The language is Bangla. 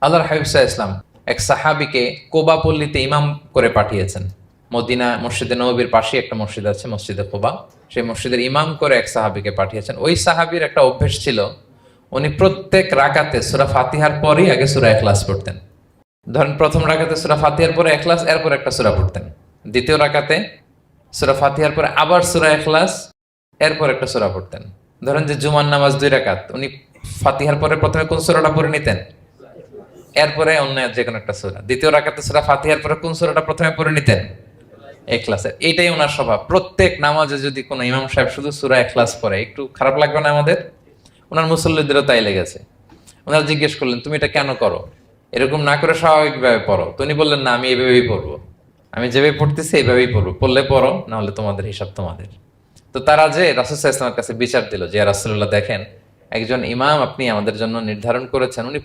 আল্লাহর হাবিব সাল্লাল্লাহু আলাইহি ইসলাম এক সাহাবীকে কোবা পল্লীতে ইমাম করে পাঠিয়েছেন। মদিনা মসজিদে নববীর পাশে একটা মসজিদ আছে, মসজিদে কোবা। সেই মসজিদের ইমাম করে এক সাহাবীকে পাঠিয়েছেন। ওই সাহাবীর একটা অভ্যেস ছিল, উনি প্রত্যেক রাকাতে সূরা ফাতিহার পরেই আগে সূরা ইখলাস পড়তেন। ধরেন প্রথম রাকাতে সূরা ফাতিহার পরে ইখলাস, এরপর একটা সূরা পড়তেন। দ্বিতীয় রাকাতে সূরা ফাতিহার পরে আবার সূরা ইখলাস, এরপর একটা সূরা পড়তেন। ধরেন যে জুমার নামাজ 2 রাকাত, উনি ফাতিহার পরে প্রথমে কোন সূরাটা পড়ে নিতেন, এরপরে অন্য যে কোনো একটা সূরা। দ্বিতীয় রাকাতে সূরা ফাতিহার পরে কোন সূরাটা প্রথমে পড়ে নিতেন, ইখলাসের। এইটাই ওনার স্বভাব। প্রত্যেক নামাজে যদি কোনো ইমাম সাহেব শুধু সূরা ইখলাস পড়ে, একটু খারাপ লাগবে না আমাদের? ওনার মুসল্লিদেরও তাই লেগেছে। ওনারা জিজ্ঞেস করলেন, তুমি এটা কেন করো? এরকম না করে স্বাভাবিকভাবে পড়ো। তো উনি বললেন, না, আমি এইভাবেই পড়বো, আমি যেভাবে পড়তেছি এইভাবেই পড়বো, পড়লে পড়ো, না হলে তোমাদের হিসাব তোমাদের। তো তারা যে রাসূল সাল্লাল্লাহু আলাইহি ওয়াসাল্লামের কাছে বিচার দিল যে, ইয়া রাসূলুল্লাহ, দেখেন, একজন ইমাম আপনি আমাদের জন্য নির্ধারণ করেছেন, উনি